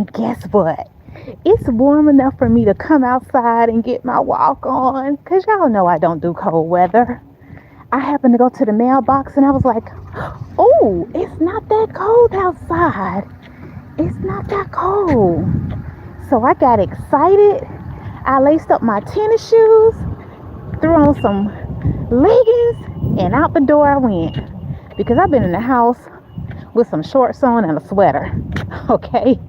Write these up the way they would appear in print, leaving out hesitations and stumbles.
And guess what? It's warm enough for me to come outside and get my walk on. Because y'all know I don't do cold weather. I happened to go to the mailbox and I was like, oh, it's not that cold outside. It's not that cold. So I got excited. I laced up my tennis shoes, threw on some leggings, and out the door I went. Because I've been in the house with some shorts on and a sweater. Okay?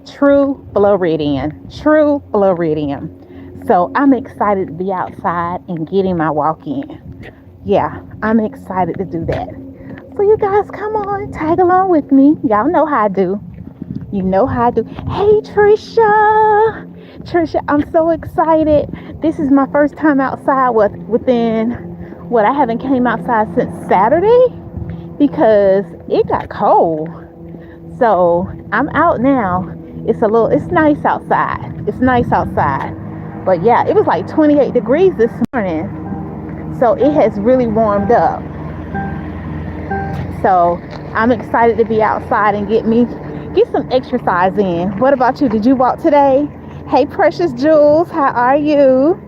True Floridian. True Floridian. So I'm excited to be outside and getting my walk in. Yeah, I'm excited to do that. So you guys come on, tag along with me. Y'all know how I do. You know how I do. Hey, Trisha. Trisha, I'm so excited. This is my first time outside I haven't came outside since Saturday because it got cold. So I'm out now. It's nice outside. It's nice outside. But yeah, it was like 28 degrees this morning. So it has really warmed up. So I'm excited to be outside and get some exercise in. What about you? Did you walk today? Hey, Precious Jules, how are you?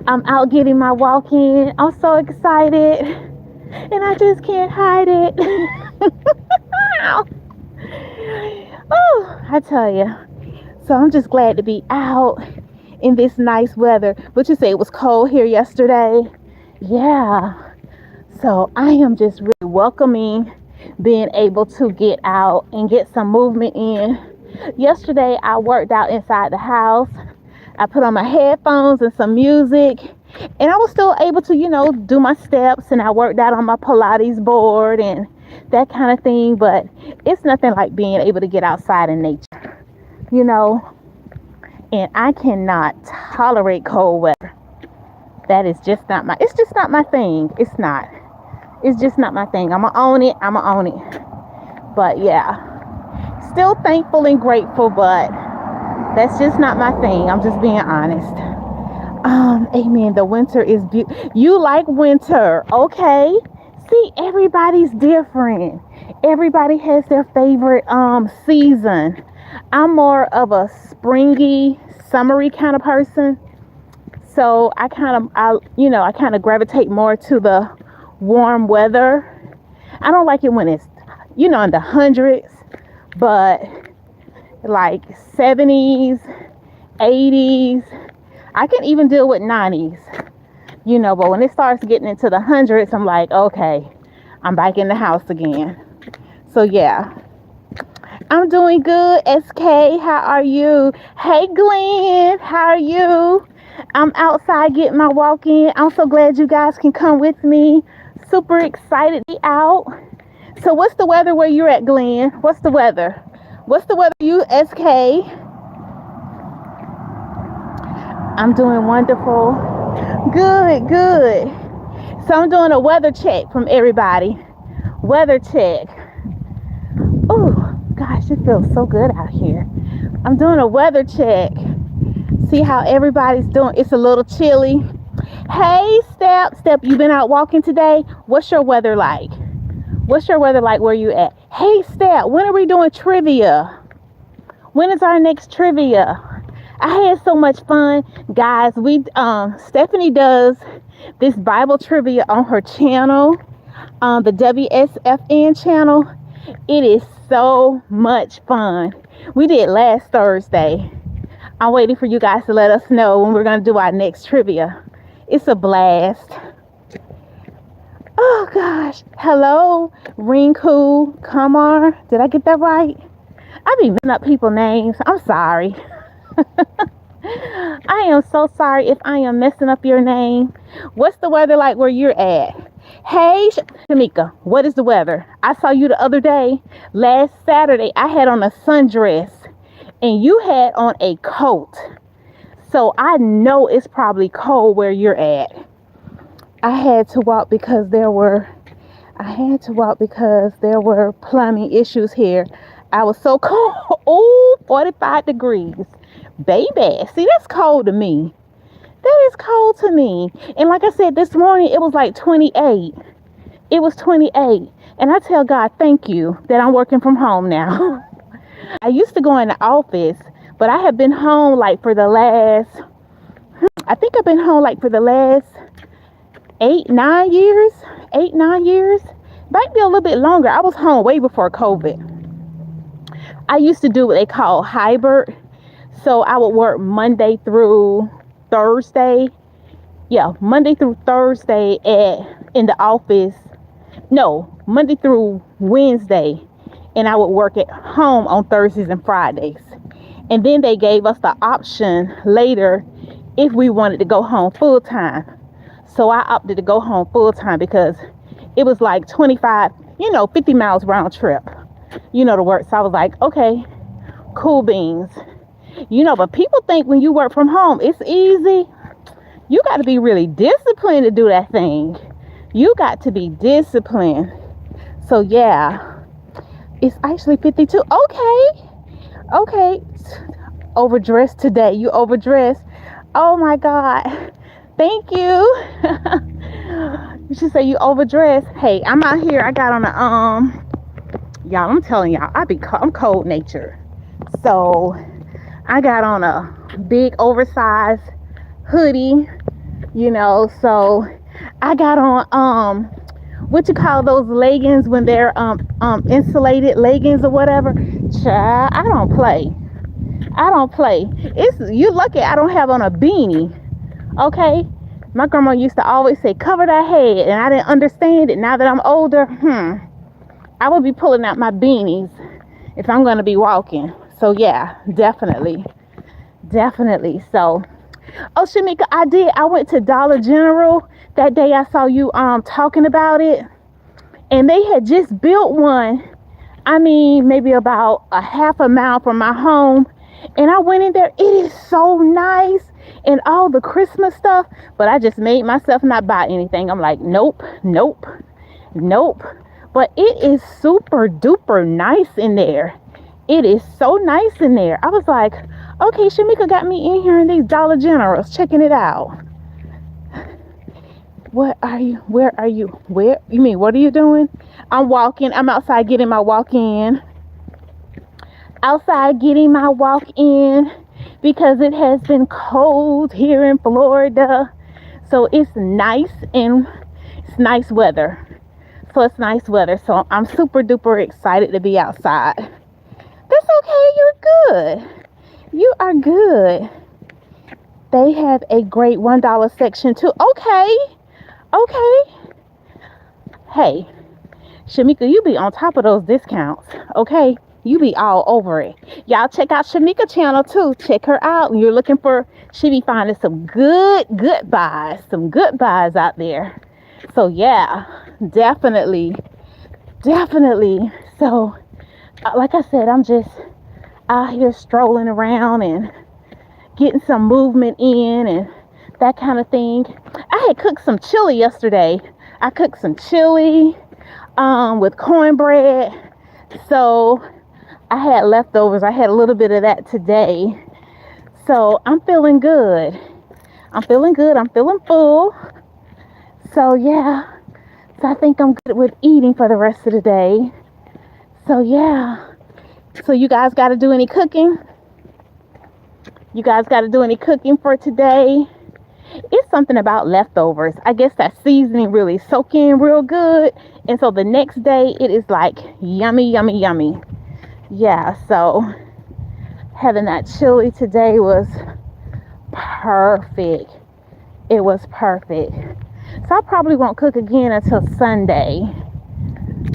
I'm out getting my walk in. I'm so excited. And I just can't hide it. Oh, I tell you. So I'm just glad to be out in this nice weather. But you say it was cold here yesterday? Yeah. So I am just really welcoming being able to get out and get some movement in. Yesterday I worked out inside the house. I put on my headphones and some music, and I was still able to, do my steps, and I worked out on my Pilates board and that kind of thing. But it's nothing like being able to get outside in nature, and I cannot tolerate cold weather. That is just not it's just not my thing. It's just not my thing. I'ma own it. But yeah, still thankful and grateful, but that's just not my thing. I'm just being honest. Amen. The winter is beautiful. You like winter, okay? See, everybody's different. Everybody has their favorite season. I'm more of a springy, summery kind of person. So I kind of gravitate more to the warm weather. I don't like it when it's, in the hundreds, but like 70s, 80s. I can even deal with 90s, but when it starts getting into the hundreds, I'm like, okay, I'm back in the house again. So yeah, I'm doing good. SK, how are you? Hey, Glenn, how are you? I'm outside getting my walk in. I'm so glad you guys can come with me. Super excited to be out. So what's the weather where you're at, Glenn? What's the weather? What's the weather you, SK? I'm doing wonderful. Good. So I'm doing a weather check from everybody. Weather check. Oh, gosh, it feels so good out here. I'm doing a weather check. See how everybody's doing. It's a little chilly. Hey, Step, you been out walking today? What's your weather like? What's your weather like where you at? Hey, Step, when are we doing trivia? When is our next trivia? I had so much fun. Guys, Stephanie does this Bible trivia on her channel, the WSFN channel. It is so much fun. We did last Thursday. I'm waiting for you guys to let us know when we're going to do our next trivia. It's a blast. Oh, gosh. Hello, Rinku Kamar. Did I get that right? I be messing up people's names. I'm sorry. I am so sorry if I am messing up your name. What's the weather like where you're at? Hey, Shamika, what is the weather? I saw you the other day. Last Saturday, I had on a sundress and you had on a coat. So I know it's probably cold where you're at. I had to walk because there were plumbing issues here. I was so cold. Oh, 45 degrees. Baby, see, that's cold to me. That is cold to me. And like I said, this morning, it was like 28. It was 28. And I tell God, thank you that I'm working from home now. I used to go in the office, but I have been home like for the last, I think I've been home like for the last 8, 9 years, 8, 9 years, might be a little bit longer. I was home way before COVID. I used to do what they call hybrid. So I would work Monday through Thursday. Yeah, Monday through Thursday in the office. No, Monday through Wednesday. And I would work at home on Thursdays and Fridays. And then they gave us the option later if we wanted to go home full time. So I opted to go home full time because it was like 25, 50 miles round trip, to work. So I was like, okay, cool beans. But people think when you work from home, it's easy. You got to be really disciplined to do that thing. You got to be disciplined. So yeah, it's actually 52. Okay. Overdressed today. You overdressed. Oh my God. Thank you. You should say you overdressed. Hey, I'm out here. I got on y'all, I'm telling y'all, I'm cold natured. So I got on a big oversized hoodie, so I got on what you call those leggings when they're insulated leggings or whatever. Child, I don't play. It's you lucky I don't have on a beanie. Okay? My grandma used to always say cover that head, and I didn't understand it. Now that I'm older, I would be pulling out my beanies if I'm going to be walking. So yeah, definitely. So, oh, Shamika, I went to Dollar General that day. I saw you talking about it, and they had just built one. I mean, maybe about a half a mile from my home, and I went in there. It is so nice and all the Christmas stuff, but I just made myself not buy anything. I'm like, nope. But it is super duper nice in there. It is so nice in there. I was like, okay, Shamika got me in here in these Dollar Generals, checking it out. What are you? Where are you? Where? You mean, what are you doing? I'm walking. I'm outside getting my walk in. Because it has been cold here in Florida. So it's nice and it's nice weather. So I'm super duper excited to be outside. That's okay. You're good. You are good. They have a great $1 section too. Okay. Hey, Shamika, you be on top of those discounts. Okay. You be all over it. Y'all check out Shamika channel too. Check her out. When you're looking for, she be finding some good buys. Some good buys out there. So yeah, definitely. So, like I said, I'm just out here strolling around and getting some movement in and that kind of thing. I had cooked some chili yesterday. I cooked some chili with cornbread. So I had leftovers. I had a little bit of that today. So I'm feeling good. I'm feeling full. So yeah. So I think I'm good with eating for the rest of the day. So yeah. So you guys got to do any cooking? You guys got to do any cooking for today? It's something about leftovers. I guess that seasoning really soak in real good. And so the next day it is like yummy. Yeah, so having that chili today was perfect. It was perfect. So I probably won't cook again until Sunday.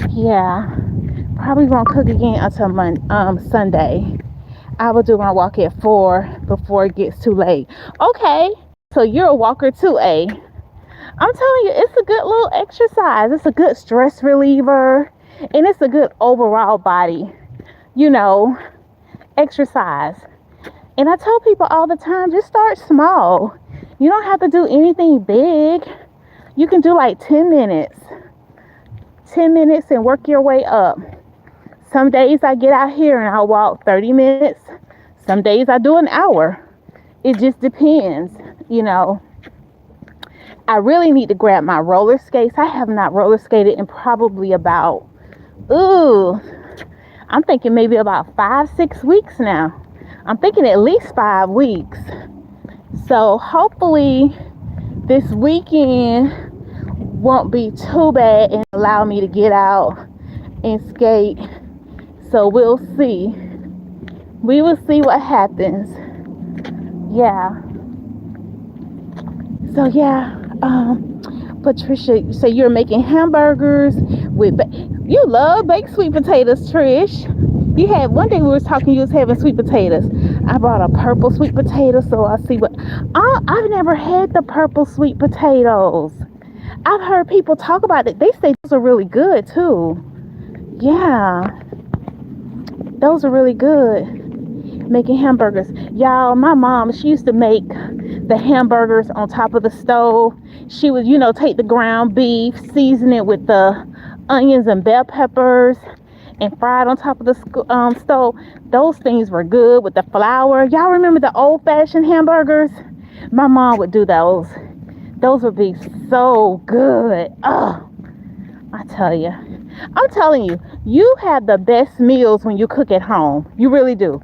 Yeah, probably won't cook again until Sunday. I will do my walk at 4 before it gets too late. Okay, so you're a walker too, eh? I'm telling you, it's a good little exercise. It's a good stress reliever, and it's a good overall body, exercise. And I tell people all the time, just start small. You don't have to do anything big. You can do like 10 minutes and work your way up. Some days I get out here and I'll walk 30 minutes. Some days I do an hour. It just depends, I really need to grab my roller skates. I have not roller skated in probably about, I'm thinking maybe about 5, 6 weeks now. I'm thinking at least 5 weeks. So hopefully this weekend won't be too bad and allow me to get out and skate. So we'll see. We will see what happens. Yeah. So yeah, Patricia, you say you're making hamburgers with, you love baked sweet potatoes, Trish. You had, one day we was talking, you was having sweet potatoes. I brought a purple sweet potato, so I'll see what, I've never had the purple sweet potatoes. I've heard people talk about it. They say those are really good too. Yeah, those are really good. Making hamburgers. Y'all, my mom, she used to make the hamburgers on top of the stove. She would, take the ground beef, season it with the onions and bell peppers, and fry it on top of the stove. Those things were good with the flour. Y'all remember the old-fashioned hamburgers? My mom would do those. Those would be so good. Oh, I tell you. I'm telling you, you have the best meals when you cook at home. You really do.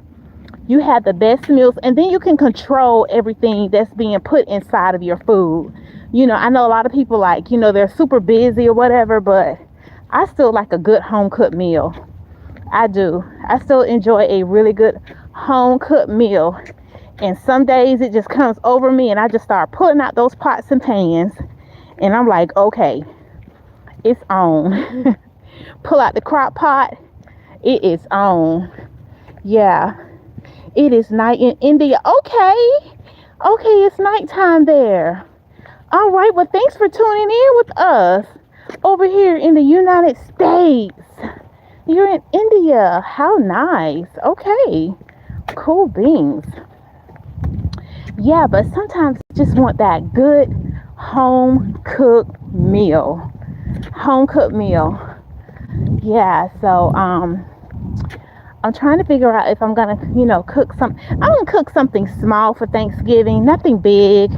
You have the best meals, and then you can control everything that's being put inside of your food. I know a lot of people like, they're super busy or whatever, but I still like a good home cooked meal. I do. I still enjoy a really good home cooked meal. And some days it just comes over me and I just start pulling out those pots and pans. And I'm like, okay, it's on. Pull out the crock pot. It is on. Yeah. It is night in India. Okay, it's nighttime there. All right, well, thanks for tuning in with us over here in the United States. You're in India. How nice. Okay, cool beans. Yeah, but sometimes you just want that good home cooked meal. Home cooked meal. Yeah, so I'm trying to figure out if I'm gonna, cook some. I'm gonna cook something small for Thanksgiving, nothing big.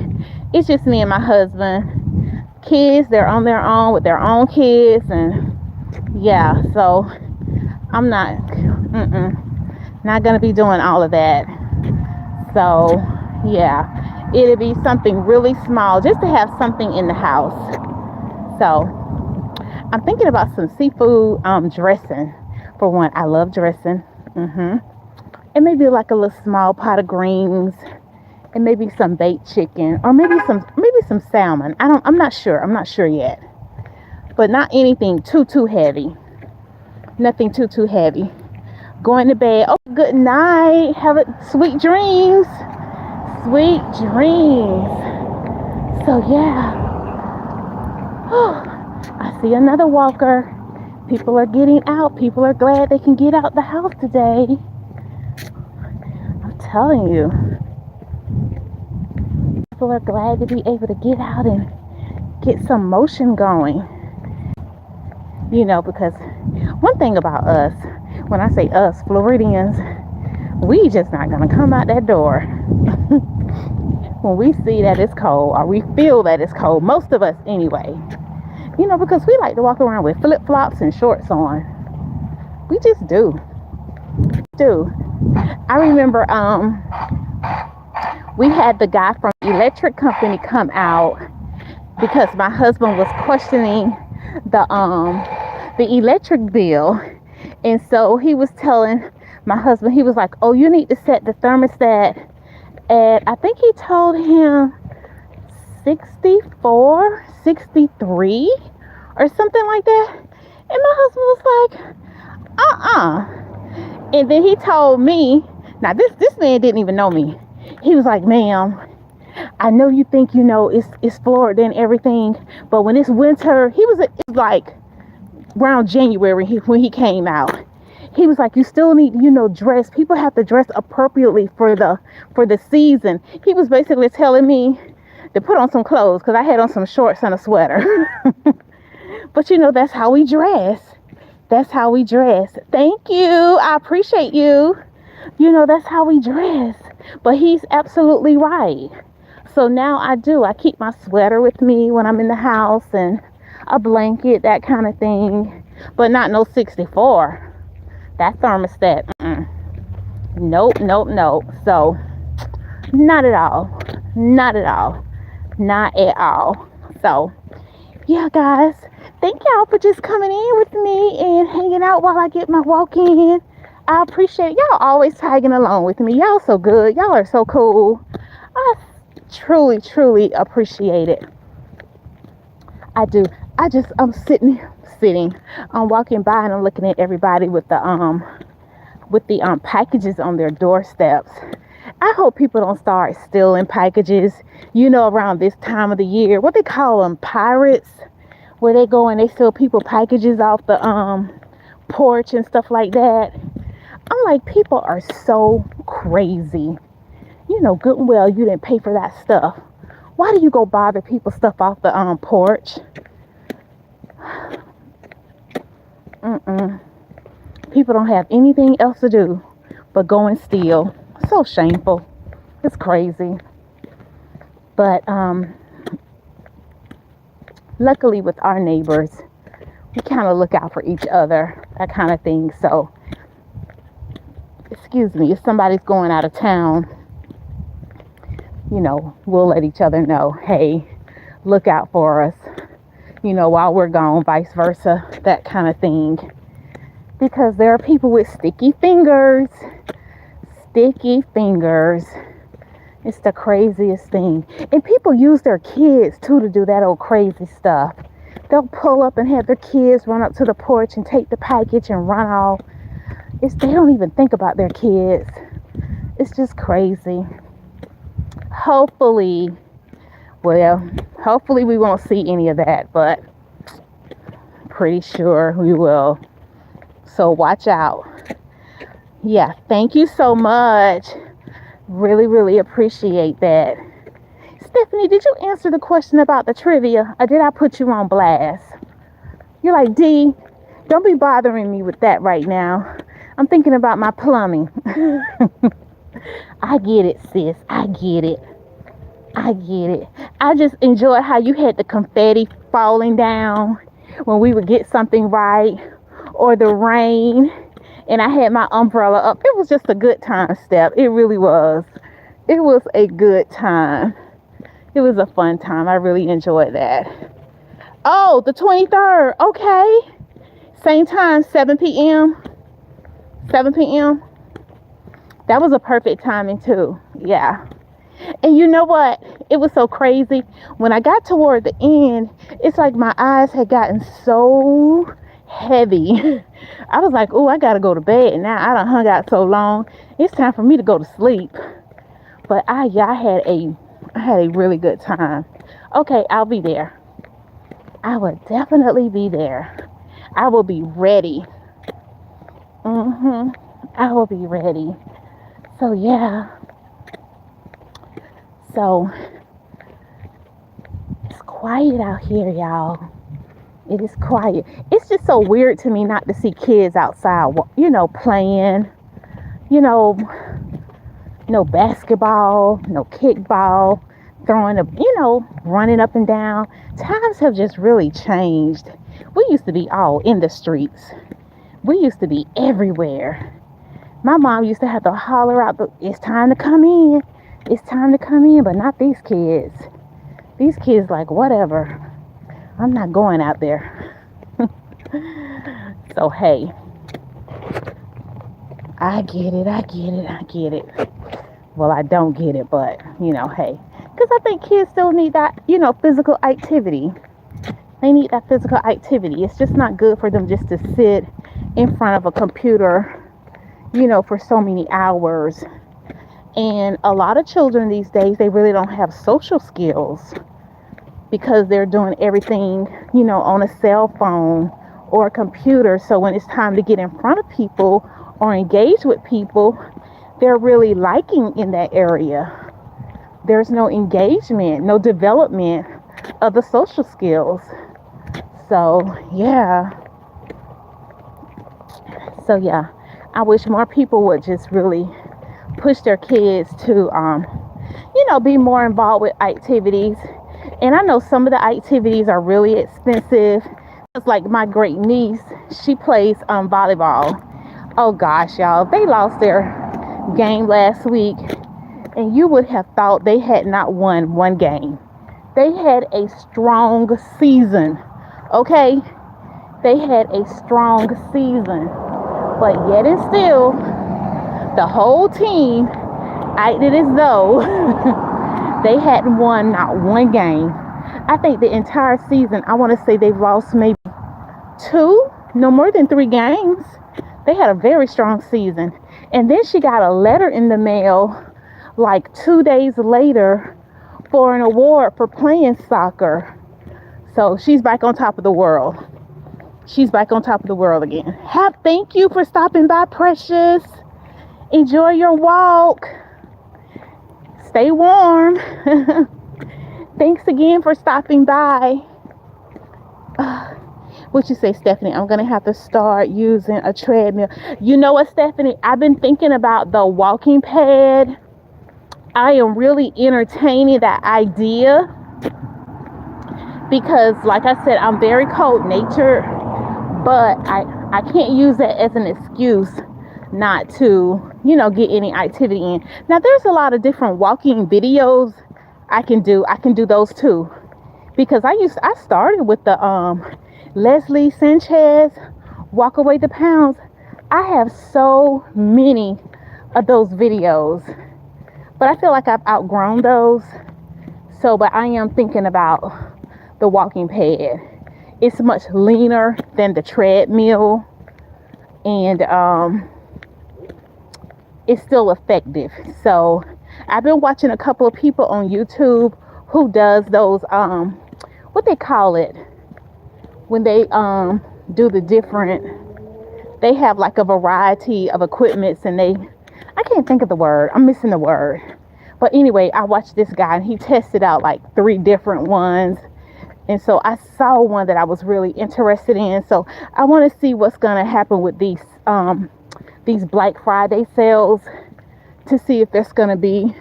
It's just me and my husband. Kids, they're on their own with their own kids, and yeah, so I'm not gonna be doing all of that. So yeah, it'll be something really small, just to have something in the house. So I'm thinking about some seafood dressing. For one, I love dressing. And maybe like a little small pot of greens, and maybe some baked chicken, or maybe some salmon. I'm not sure yet. But not anything too heavy. Nothing too heavy. Going to bed. Oh, good night. Have sweet dreams. Sweet dreams. So yeah. Oh, I see another walker. People are getting out. People are glad they can get out the house today. I'm telling you. People are glad to be able to get out and get some motion going. Because one thing about us, when I say us, Floridians, we just not going to come out that door when we see that it's cold, or we feel that it's cold. Most of us anyway. Because we like to walk around with flip-flops and shorts on. We just do. I remember we had the guy from the electric company come out because my husband was questioning the electric bill. And so he was telling my husband, he was like, oh, you need to set the thermostat at, I think he told him 64, 63 or something like that. And my husband was like, And then he told me, now this man didn't even know me. He was like, ma'am, I know you think, it's Florida and everything, but when it's winter, it's like around January when he came out. He was like, you still need, dress. People have to dress appropriately for the season. He was basically telling me to put on some clothes because I had on some shorts and a sweater. But that's how we dress. That's how we dress. Thank you. I appreciate you. That's how we dress. But he's absolutely right. So now I keep my sweater with me when I'm in the house, and a blanket, that kind of thing. But not no 64. That thermostat, nope, nope, nope. So, not at all. Not at all. Not at all. So, yeah, guys, thank y'all for just coming in with me and hanging out while I get my walk in. I appreciate y'all always tagging along with me. Y'all so good. Y'all are so cool. I truly, truly appreciate it. I do. I'm sitting. I'm walking by and I'm looking at everybody with the packages on their doorsteps. I hope people don't start stealing packages, around this time of the year. What they call them, pirates, where they go and they steal people packages off the porch and stuff like that. I'm like, people are so crazy. You know good and well you didn't pay for that stuff. Why do you go bother people stuff off the porch? People don't have anything else to do but go and steal. So shameful. It's crazy. But luckily with our neighbors, we kind of look out for each other, that kind of thing. So, excuse me, if somebody's going out of town, we'll let each other know, hey, look out for us, while we're gone, vice versa, that kind of thing. Because there are people with sticky fingers. Sticky fingers. It's the craziest thing. And people use their kids, too, to do that old crazy stuff. They'll pull up and have their kids run up to the porch and take the package and run off. They don't even think about their kids. It's just crazy. Hopefully we won't see any of that, but pretty sure we will. So watch out. Yeah, thank you so much. Really, really appreciate that. Stephanie, did you answer the question about the trivia, or did I put you on blast? You're like, D, don't be bothering me with that right now. I'm thinking about my plumbing. I get it, sis. I get it. I just enjoy how you had the confetti falling down when we would get something right, or the rain, and I had my umbrella up. It was just a good time, Steph. It really was. It was a good time. It was a fun time. I really enjoyed that. Oh, the 23rd. Okay. Same time, 7 p.m. 7 p.m. That was a perfect timing, too. Yeah. And you know what? It was so crazy. When I got toward the end, it's like my eyes had gotten so heavy. I was like, oh, I got to go to bed now. I done hung out so long. It's time for me to go to sleep. But I had a really good time. Okay, I'll be there. I will definitely be there. I will be ready. I will be ready. So, yeah. So, it's quiet out here, y'all. It is quiet. It's just so weird to me not to see kids outside, playing, no basketball, no kickball, running up and down. Times have just really changed. We used to be all in the streets. We used to be everywhere. My mom used to have to holler out, it's time to come in. It's time to come in, but not these kids. These kids like, whatever. I'm not going out there. So, hey. I get it. Well, I don't get it, but, hey. Because I think kids still need that, physical activity. They need that physical activity. It's just not good for them just to sit in front of a computer, for so many hours. And a lot of children these days, they really don't have social skills because they're doing everything, on a cell phone or a computer. So when it's time to get in front of people or engage with people, they're really lacking in that area. There's no engagement, no development of the social skills. So, yeah. I wish more people would just really push their kids to, be more involved with activities. And I know some of the activities are really expensive. It's like my great niece, she plays volleyball. Oh gosh, y'all, they lost their game last week, and you would have thought they had not won one game. They had a strong season, okay? They had a strong season, but yet and still, the whole team acted as though they hadn't won not one game. I think the entire season, I want to say they've lost maybe two, no more than 3 games. They had a very strong season. And then she got a letter in the mail like 2 days later for an award for playing soccer. So she's back on top of the world. She's back on top of the world again. Thank you for stopping by, Precious. Enjoy your walk. Stay warm. Thanks again for stopping by. What you say, Stephanie? I'm going to have to start using a treadmill. You know what, Stephanie? I've been thinking about the walking pad. I am really entertaining that idea because, like I said, I'm very cold natured, but I can't use that as an excuse not to, get any activity in. Now, there's a lot of different walking videos I can do. I can do those too, because I started with the Leslie Sanchez Walk Away the Pounds. I have so many of those videos, but I feel like I've outgrown those. So, but I am thinking about the walking pad. It's much leaner than the treadmill, and it's still effective. So I've been watching a couple of people on YouTube who does those what they call it when they do the different, they have like a variety of equipments, and I can't think of the word, I'm missing the word, but anyway, I watched this guy and he tested out like 3 different ones, and so I saw one that I was really interested in. So I want to see what's going to happen with these Black Friday sales, to see if there's going to be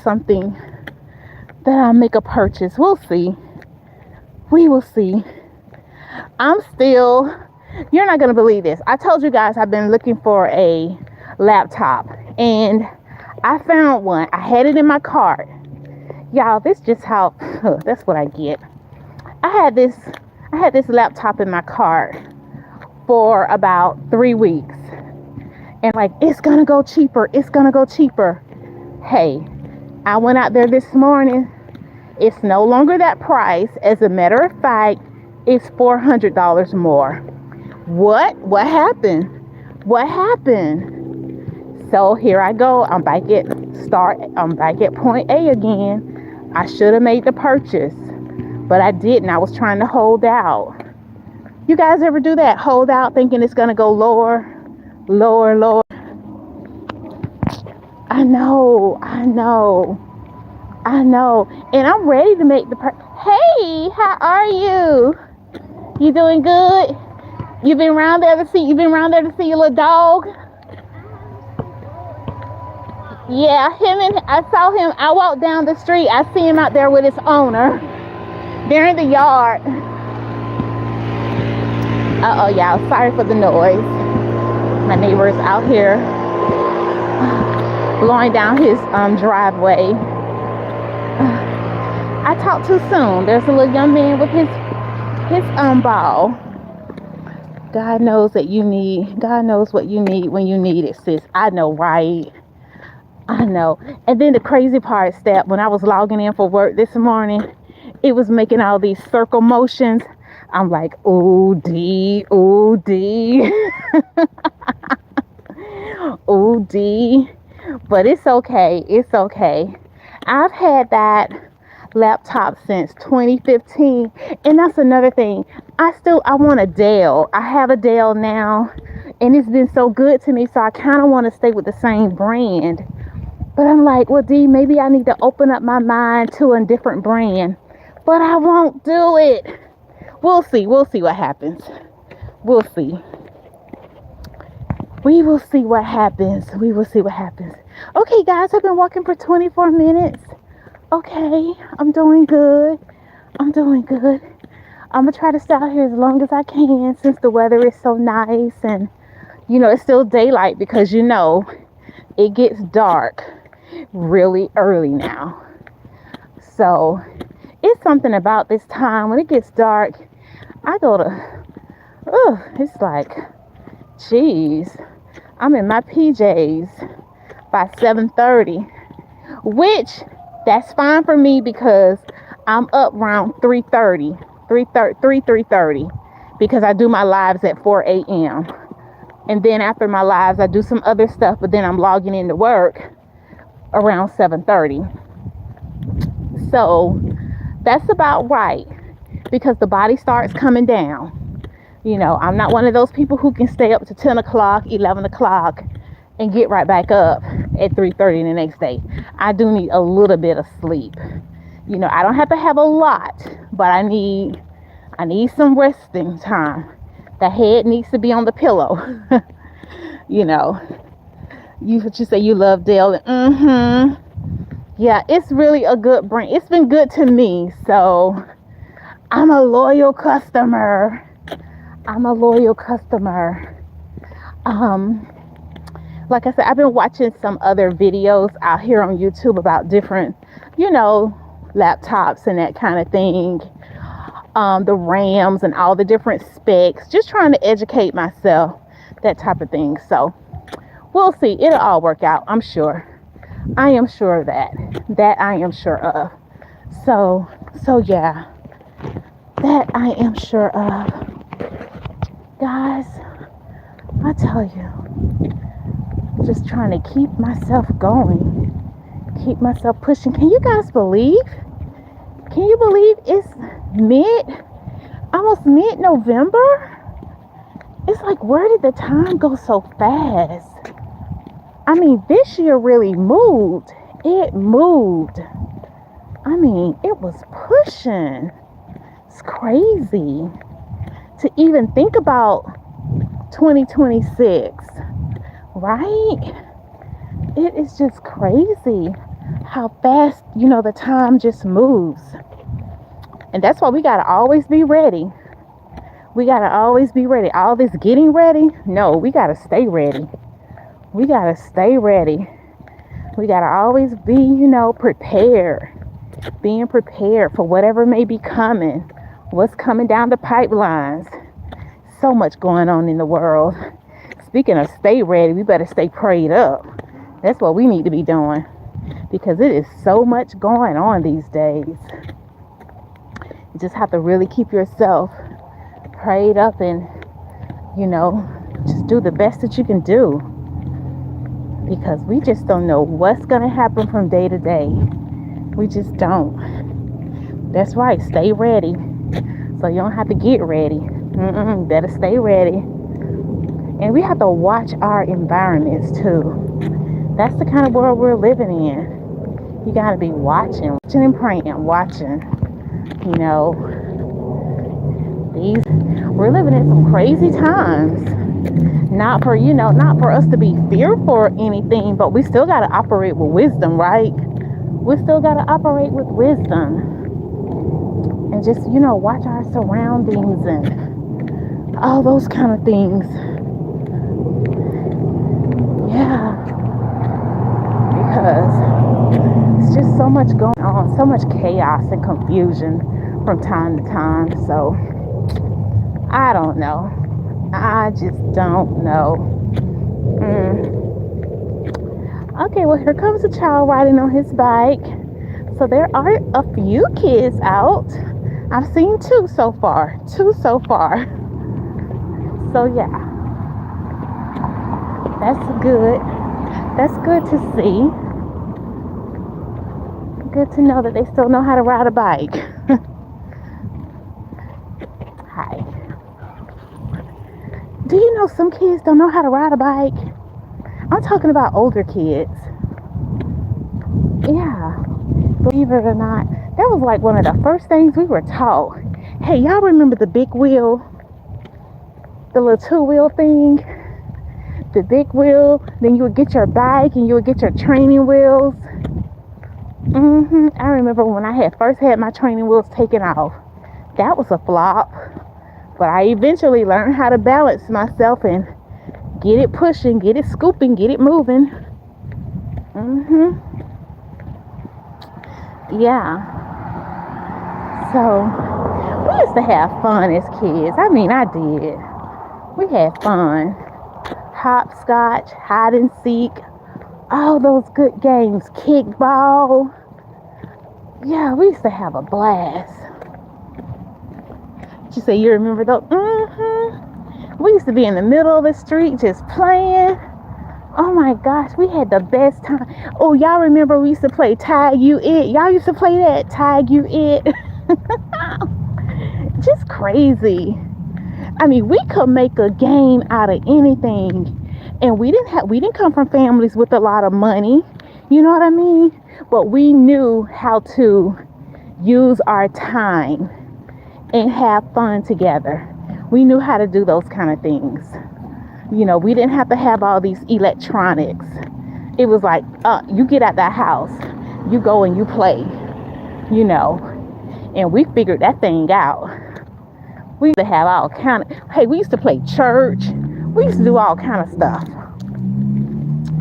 something that I'll make a purchase. We'll see. We will see. You're not going to believe this. I told you guys I've been looking for a laptop, and I found one. I had it in my cart. Y'all, this just how, that's what I get. I had this laptop in my cart for about 3 weeks. And like, it's going to go cheaper. It's going to go cheaper. Hey, I went out there this morning. It's no longer that price. As a matter of fact, it's $400 more. What happened? What happened? So here I go. I'm back at point A again. I should have made the purchase, but I didn't. I was trying to hold out. You guys ever do that? Hold out thinking it's going to go lower. I know. And I'm ready to make the Hey, how are you? You doing good? You've been around there to see your little dog? Yeah, I saw him. I walked down the street. I see him out there with his owner. They're in the yard. Uh-oh, y'all. Sorry for the noise. My neighbor is out here blowing down his driveway. I talked too soon. There's a little young man with his ball. God knows what you need when you need it, sis. I know, right? I know. And then the crazy part is that when I was logging in for work this morning, it was making all these circle motions. I'm like, ooh, D. Ooh, D. But it's okay. I've had that laptop since 2015, and that's another thing. I want a Dell. I have a Dell now, and it's been so good to me, so I kind of want to stay with the same brand. But I'm like, well, D, maybe I need to open up my mind to a different brand, but I won't do it. We'll see what happens. We will see what happens. Okay, guys, I've been walking for 24 minutes. Okay, I'm doing good. I'm going to try to stay out here as long as I can, since the weather is so nice, and It's still daylight because it gets dark really early now. So it's something about this time when it gets dark. I go to, it's like, geez, I'm in my PJs by 7:30, which that's fine for me because I'm up around 3:30 because I do my lives at 4 a.m. And then after my lives, I do some other stuff, but then I'm logging into work around 7:30. So that's about right because the body starts coming down. I'm not one of those people who can stay up to 10 o'clock, 11 o'clock and get right back up at 3:30 the next day. I do need a little bit of sleep. I don't have to have a lot, but I need some resting time. The head needs to be on the pillow. You say you love Dell. Yeah, it's really a good brand. It's been good to me, so I'm a loyal customer. Like I said, I've been watching some other videos out here on YouTube about different, laptops and that kind of thing. The RAMs and all the different specs, just trying to educate myself, that type of thing. So we'll see. It'll all work out, I'm sure. I am sure of that. That I am sure of. So yeah, that I am sure of. Guys, I tell you, just trying to keep myself going, keep myself pushing. Can you believe it's almost mid-November? It's like, where did the time go so fast? I mean, this year really moved. It moved. I mean, it was pushing. It's crazy to even think about 2026, right? It is just crazy how fast, the time just moves. And that's why we got to always be ready. We got to always be ready. All this getting ready, no, we got to stay ready. We got to stay ready. We got to always be, prepared. Being prepared for whatever may be coming. What's coming down the pipelines. So much going on in the world. Speaking of stay ready, we better stay prayed up. That's what we need to be doing. Because it is so much going on these days. You just have to really keep yourself prayed up and, just do the best that you can do. Because we just don't know what's going to happen from day to day. We just don't. That's right. Stay ready. So you don't have to get ready. Better stay ready. And we have to watch our environments too. That's the kind of world we're living in. You got to be watching and praying, watching. We're living in some crazy times. Not for us to be fearful or anything, but we still got to operate with wisdom, right? We still got to operate with wisdom and just, watch our surroundings and all those kind of things. Yeah, because it's just so much going on, so much chaos and confusion from time to time. So I don't know. I just don't know. Okay, well, here comes a child riding on his bike. So there are a few kids out. I've seen two so far. So yeah, that's good. That's good to see. Good to know that they still know how to ride a bike. Hi. Do you know some kids don't know how to ride a bike? I'm talking about older kids. Yeah. Believe it or not, that was like one of the first things we were taught. Hey, y'all remember the big wheel? The little two-wheel thing? The big wheel. Then you would get your bike and you would get your training wheels. I remember when I first had my training wheels taken off. That was a flop. But I eventually learned how to balance myself and get it pushing, get it scooping, get it moving. Yeah. So we used to have fun as kids. I mean, I did. We had fun. Hopscotch, hide and seek, all those good games. Kickball. Yeah, we used to have a blast. You say you remember those? We used to be in the middle of the street just playing. Oh my gosh, we had the best time. Oh, y'all remember we used to play Tag You It? Y'all used to play that? Tag You It? Just crazy. I mean, we could make a game out of anything. And we didn't come from families with a lot of money. You know what I mean? But we knew how to use our time and have fun together. We knew how to do those kind of things. You know, we didn't have to have all these electronics. It was like, you get out that house, you go and you play, you know. And we figured that thing out. We used to have all kind of, hey, we used to play church. We used to do all kind of stuff.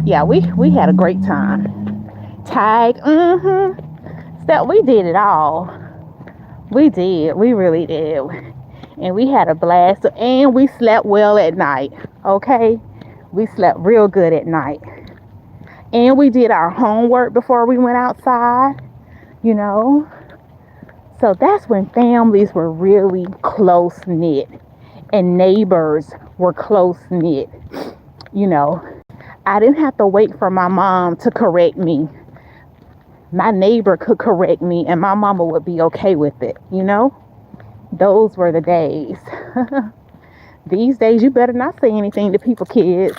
Yeah, we had a great time. Tag, Stuff, we did it all. We did, we really did. And we had a blast. And we slept well at night, okay? We slept real good at night. And we did our homework before we went outside, you know. So that's when families were really close-knit and neighbors were close-knit. You know, I didn't have to wait for my mom to correct me. My neighbor could correct me and my mama would be okay with it, you know? Those were the days. These days, you better not say anything to people, kids.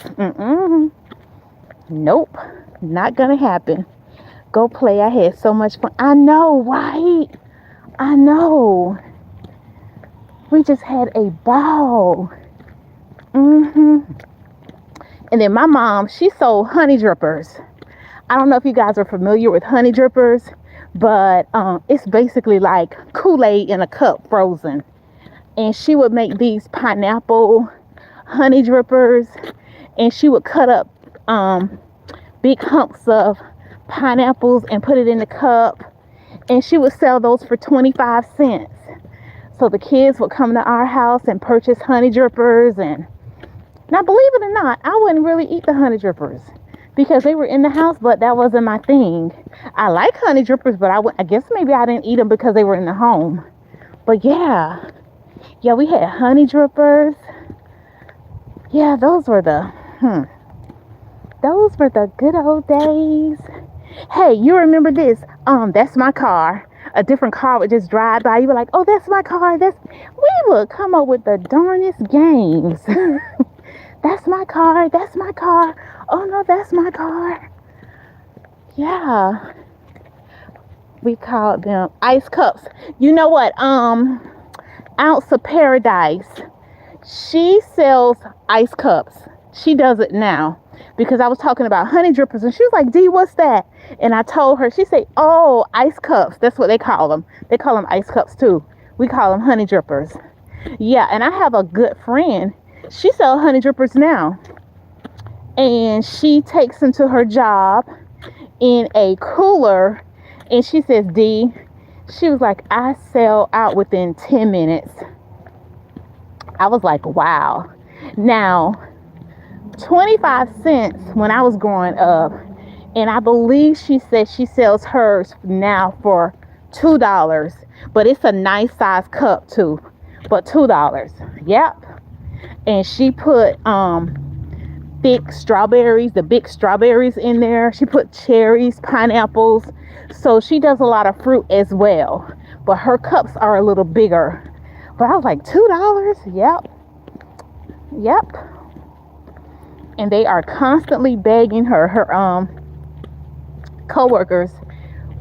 Nope, not gonna happen. Go play. I had so much fun. I know, right? I know. We just had a ball. And then my mom, she sold honey drippers. I don't know if you guys are familiar with honey drippers, but it's basically like Kool-Aid in a cup frozen. And she would make these pineapple honey drippers, and she would cut up big humps of pineapples and put it in the cup, and she would sell those for 25 cents. So the kids would come to our house and purchase honey drippers. And now, believe it or not, I wouldn't really eat the honey drippers because they were in the house, but that wasn't my thing. I like honey drippers, but I guess maybe I didn't eat them because they were in the home. But yeah, we had honey drippers. Yeah, those were the good old days. Hey, you remember this? That's my car. A different car would just drive by. You were like, oh, that's my car. We would come up with the darnest games. That's my car. That's my car. Oh, no, that's my car. Yeah. We called them ice cups. You know what? Ounce of Paradise. She sells ice cups. She does it now. Because I was talking about honey drippers. And she was like, Dee, what's that? And I told her, she said, oh, ice cups. That's what they call them. They call them ice cups too. We call them honey drippers. Yeah, and I have a good friend. She sells honey drippers now. And she takes them to her job in a cooler. And she says, Dee, she was like, I sell out within 10 minutes. I was like, wow. Now, 25 cents when I was growing up, and I believe she said she sells hers now for $2, but it's a nice size cup too, but $2. Yep. And she put big strawberries in there. She put cherries, pineapples. So she does a lot of fruit as well, but her cups are a little bigger. But I was like, $2? Yep. And they are constantly begging her co-workers,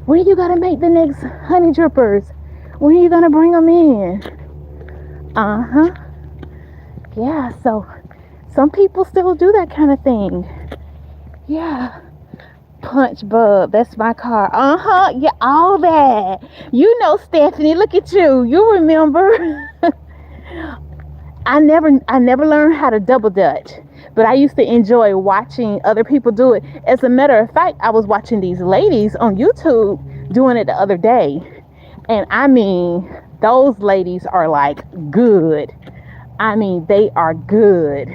when are you gonna make the next honey drippers? When are you gonna bring them in? Yeah, so some people still do that kind of thing. Yeah. Punch Bub, that's my car. Yeah, all that. You know, Stephanie, look at you. You remember. I never learned how to double dutch. But I used to enjoy watching other people do it. As a matter of fact, I was watching these ladies on YouTube doing it the other day. And I mean, those ladies are like good. I mean, they are good.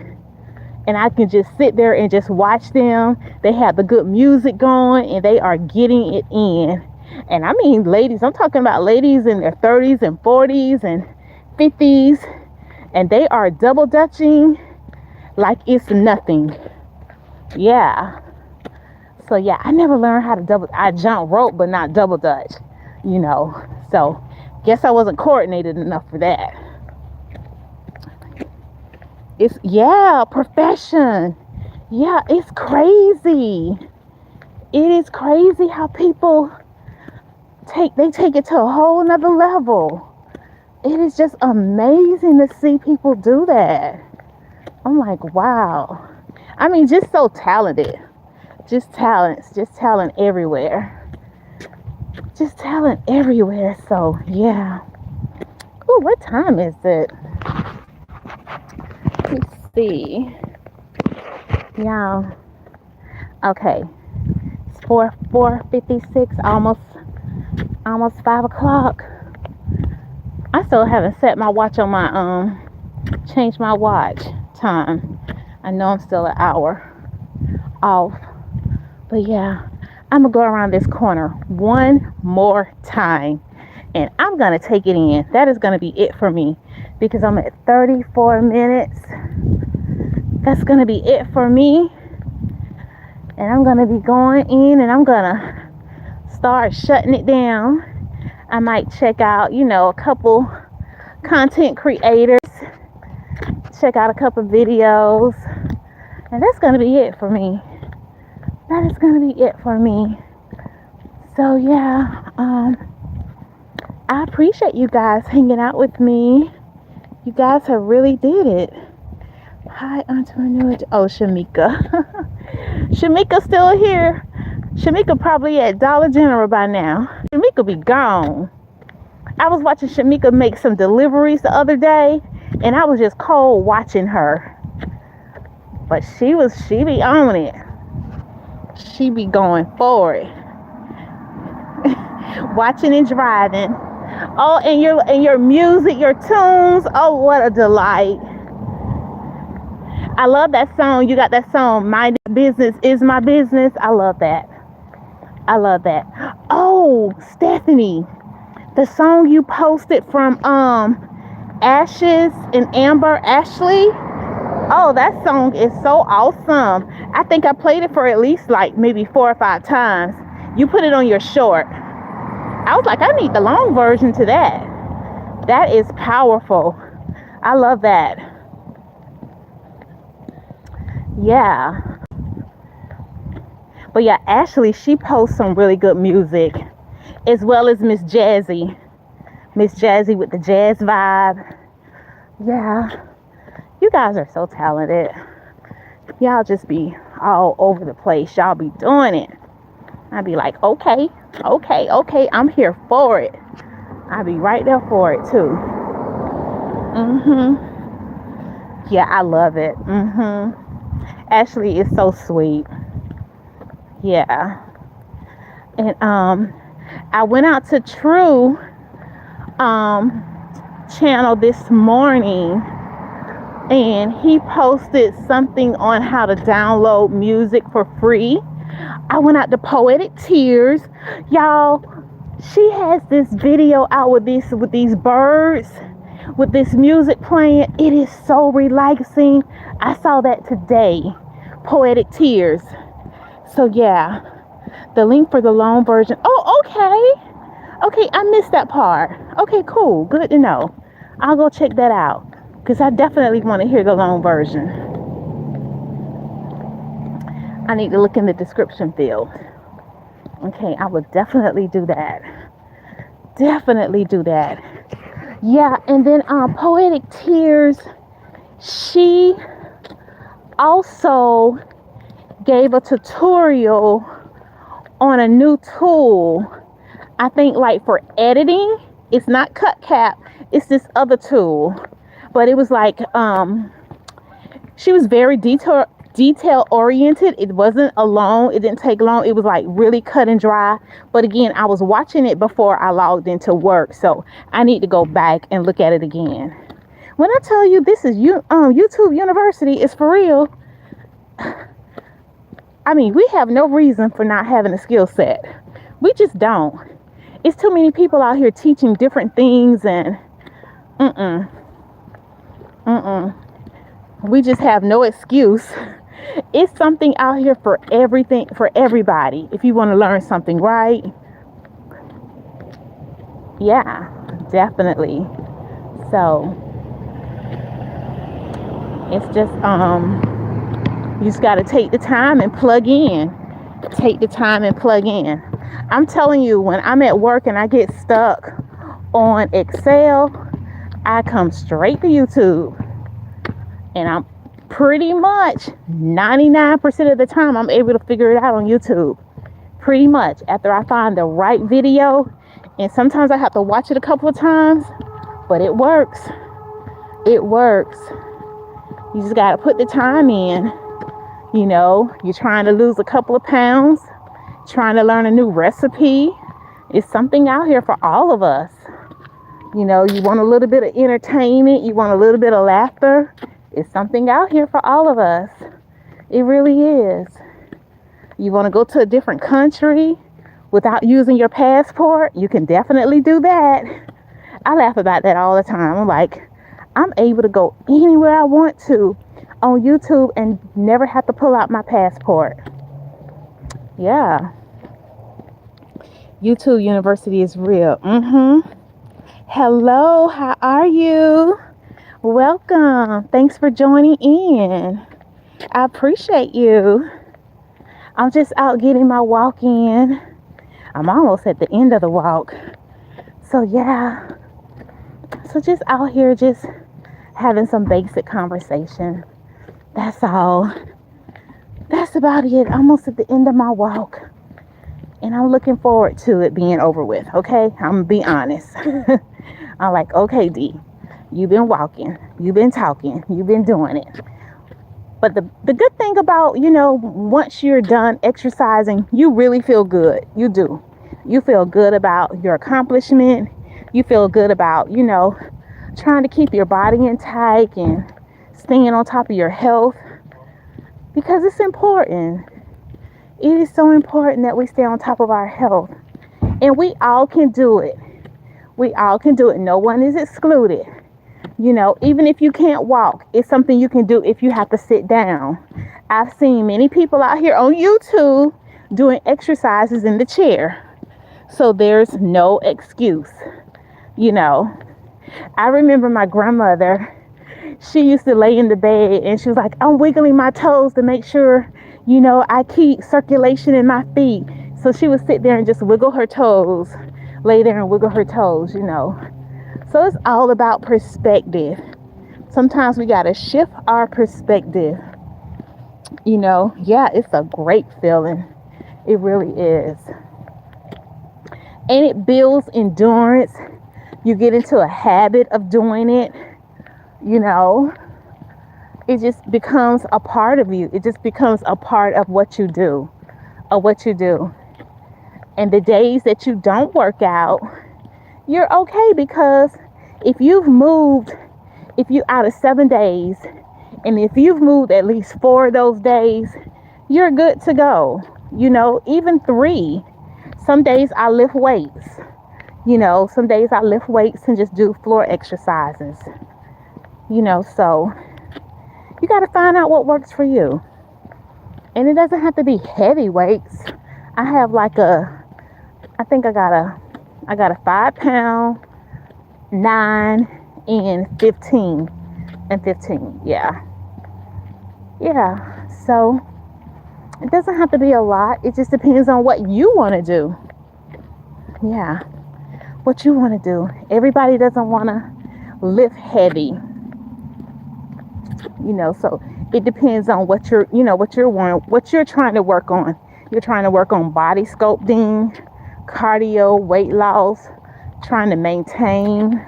And I can just sit there and just watch them. They have the good music going and they are getting it in. And I mean, ladies, I'm talking about ladies in their 30s and 40s and 50s. And they are double dutching like it's nothing. Yeah. So yeah, I never learned how to I jump rope, but not double dutch, you know. So guess I wasn't coordinated enough for that. It's, yeah, profession. Yeah, it's crazy. It is crazy how people take it to a whole nother level. It is just amazing to see people do that. I'm like, wow. I mean, just so talented. Just talent everywhere. Just talent everywhere. So, yeah. Ooh, what time is it? Let's see. Yeah. Okay. It's 4:56, almost 5 o'clock. I still haven't set my watch on my changed my watch time. I know I'm still an hour off. But yeah, I'm gonna go around this corner one more time and I'm gonna take it in. That is gonna be it for me because I'm at 34 minutes. That's gonna be it for me. And I'm gonna be going in and I'm gonna start shutting it down. I might check out, a couple content creators, check out a couple videos, and that's gonna be it for me. That is gonna be it for me. So yeah, I appreciate you guys hanging out with me. You guys have really did it. Hi, entrepreneur. Oh, Shamika. Shamika still here. Shamika probably at Dollar General by now. Shamika be gone. I was watching Shamika make some deliveries the other day, and I was just cold watching her. But she be on it. She be going for it. Watching and driving. Oh, and your music, your tunes. Oh, what a delight. I love that song. You got that song, My Business is My Business. I love that. Oh, Stephanie, the song you posted from Ashes and Amber Ashley. Oh, that song is so awesome. I think I played it for at least like maybe 4 or 5 times. You put it on your short. I was like, I need the long version to that. That is powerful. I love that. Yeah. But yeah, Ashley, she posts some really good music, as well as Miss Jazzy. Miss Jazzy with the jazz vibe. Yeah. You guys are so talented. Y'all just be all over the place. Y'all be doing it. I'd be like, okay, I'm here for it. I'll be right there for it too. Yeah, I love it. Ashley is so sweet. Yeah. And I went out to True channel this morning, and he posted something on how to download music for free. I went out to Poetic Tears. Y'all, she has this video out with these birds, with this music playing. It is so relaxing. I saw that today. Poetic Tears. So yeah, the link for the long version. Oh, okay, I missed that part. Okay, cool, good to know. I'll go check that out because I definitely want to hear the long version. I need to look in the description field. Okay, I will definitely do that. Yeah, and then Poetic Tears, she also gave a tutorial on a new tool. I think like for editing. It's not CutCap. It's this other tool. But it was like She was very detail oriented. It wasn't alone. It didn't take long. It was like really cut and dry. But again, I was watching it before I logged into work, so I need to go back and look at it again. When I tell you this is YouTube University, it's for real. I mean, we have no reason for not having a skill set. We just don't. It's too many people out here teaching different things, and we just have no excuse. It's something out here for everything, for everybody. If you want to learn something, right? Yeah, definitely. So it's just you just got to take the time and plug in. Take the time and plug in. I'm telling you, when I'm at work and I get stuck on Excel, I come straight to YouTube. And I'm pretty much 99% of the time I'm able to figure it out on YouTube. Pretty much after I find the right video. And sometimes I have to watch it a couple of times, but it works. It works. You just got to put the time in. You know, you're trying to lose a couple of pounds, trying to learn a new recipe. It's something out here for all of us. You know, you want a little bit of entertainment, you want a little bit of laughter. It's something out here for all of us. It really is. You want to go to a different country without using your passport? You can definitely do that. I laugh about that all the time. I'm like, I'm able to go anywhere I want to on YouTube and never have to pull out my passport. Yeah. YouTube University is real. Hello, how are you? Welcome. Thanks for joining in. I appreciate you. I'm just out getting my walk in. I'm almost at the end of the walk. So yeah. So just out here just having some basic conversation. That's all. That's about it. Almost at the end of my walk. And I'm looking forward to it being over with. Okay? I'm going to be honest. I'm like, okay, D, you've been walking. You've been talking. You've been doing it. But the good thing about, you know, once you're done exercising, you really feel good. You do. You feel good about your accomplishment. You feel good about, you know, trying to keep your body intact and staying on top of your health. Because it's important. It is so important that we stay on top of our health. And we all can do it. We all can do it. No one is excluded. You know, even if you can't walk, it's something you can do if you have to sit down. I've seen many people out here on YouTube doing exercises in the chair. So there's no excuse. You know, I remember my grandmother, she used to lay in the bed and she was like, I'm wiggling my toes to make sure, you know, I keep circulation in my feet. So she would sit there and just wiggle her toes, lay there and wiggle her toes, you know. So it's all about perspective. Sometimes we got to shift our perspective. You know, yeah, it's a great feeling. It really is. And it builds endurance. You get into a habit of doing it. You know, it just becomes a part of you. It just becomes a part of what you do. And the days that you don't work out, you're okay, because if you've moved, if you out of 7 days, and if you've moved at least 4 of those days, you're good to go. You know, even 3. Some days I lift weights. You know, some days I lift weights and just do floor exercises. You know, so you got to find out what works for you. And it doesn't have to be heavy weights. I have like I got a 5 pound, 9, and 15. Yeah. So it doesn't have to be a lot. It just depends on what you want to do. Yeah. What you want to do. Everybody doesn't want to lift heavy. You know, so it depends on what you're trying to work on. You're trying to work on body sculpting, cardio, weight loss, trying to maintain.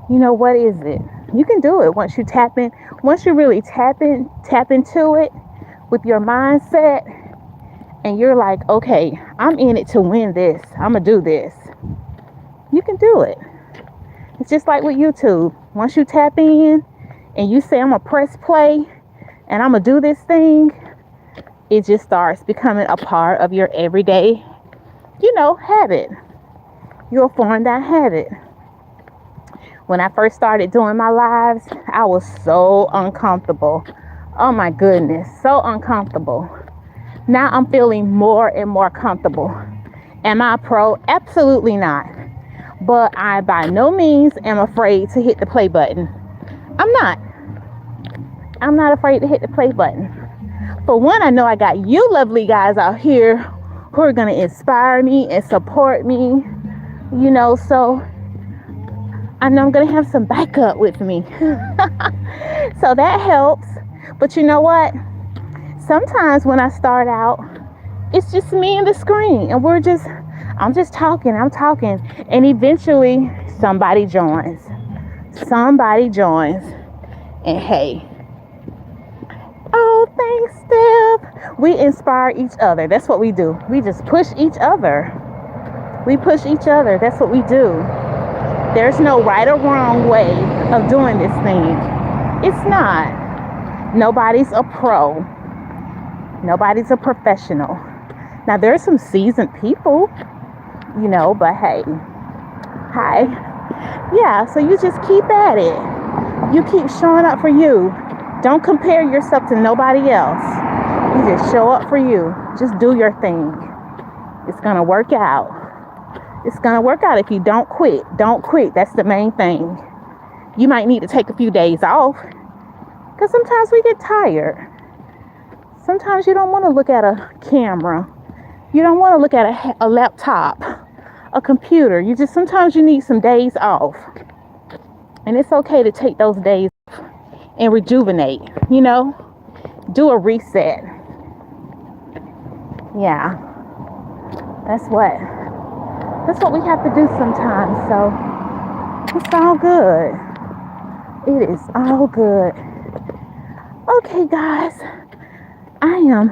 You know, what is it? You can do it once you tap in. Once you really tap into it with your mindset, and you're like, okay, I'm in it to win this. I'm gonna do this. You can do it. It's just like with YouTube. Once you tap in and you say, I'm gonna press play and I'm gonna do this thing, it just starts becoming a part of your everyday, habit. You'll form that habit. When I first started doing my lives, I was so uncomfortable. Oh my goodness, so uncomfortable. Now I'm feeling more and more comfortable. Am I a pro? Absolutely not. But I by no means am afraid to hit the play button. I'm not. I'm not afraid to hit the play button. For one, I know I got you lovely guys out here who are going to inspire me and support me, so I know I'm going to have some backup with me. So that helps. But you know what? Sometimes when I start out, it's just me and the screen, and I'm just talking, and eventually somebody joins, and hey, oh, thanks, Steph. We inspire each other. That's what we do. We just push each other. That's what we do. There's no right or wrong way of doing this thing. It's not. Nobody's a pro. Nobody's a professional. Now, there are some seasoned people, but hey, hi. Yeah, so you just keep at it. You keep showing up for you. Don't compare yourself to nobody else. You just show up for you. Just do your thing. It's going to work out. It's going to work out if you don't quit. Don't quit. That's the main thing. You might need to take a few days off because sometimes we get tired. Sometimes you don't want to look at a camera. You don't want to look at a laptop, a computer. Sometimes you need some days off. And it's okay to take those days and rejuvenate, do a reset. Yeah. That's what we have to do sometimes. So it's all good. It is all good. Okay, guys. I am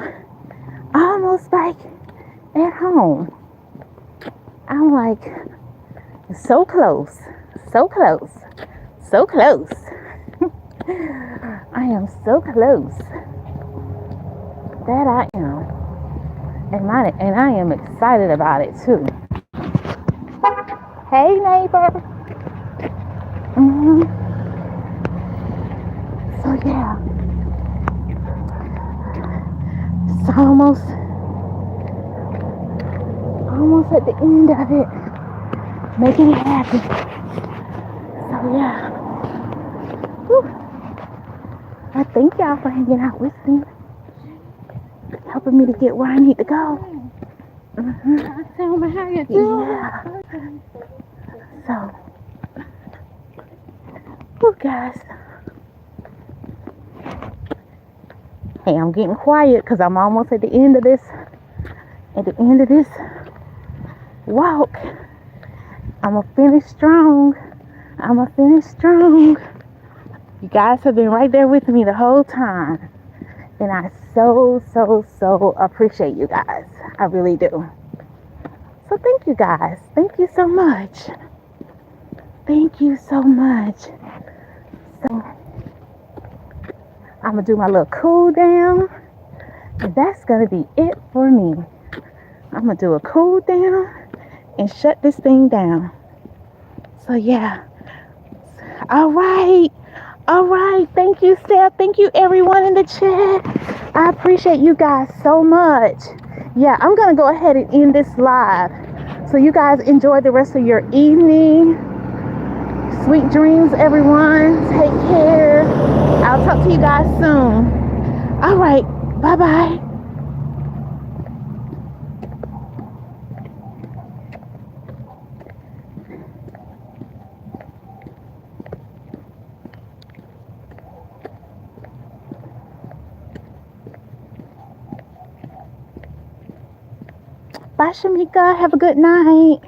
almost back at home. I'm like so close. I am so close. That I am. And I am excited about it too. Hey, neighbor. So yeah. It's almost at the end of it. Making it happen. So yeah. Whew. I thank y'all for hanging out with me. Helping me to get where I need to go. Tell me how you doing. Yeah. So, look, guys. Hey, I'm getting quiet because I'm almost at the end of this. Walk. I'ma finish strong. You guys have been right there with me the whole time. And I so appreciate you guys. I really do. So thank you guys. Thank you so much. So I'm going to do my little cool down. And that's going to be it for me. I'm going to do a cool down and shut this thing down. So yeah. All right. Thank you, Steph. Thank you, everyone in the chat. I appreciate you guys so much. Yeah, I'm going to go ahead and end this live. So you guys enjoy the rest of your evening. Sweet dreams, everyone. Take care. I'll talk to you guys soon. All right. Bye-bye. Bye, Shamika. Have a good night.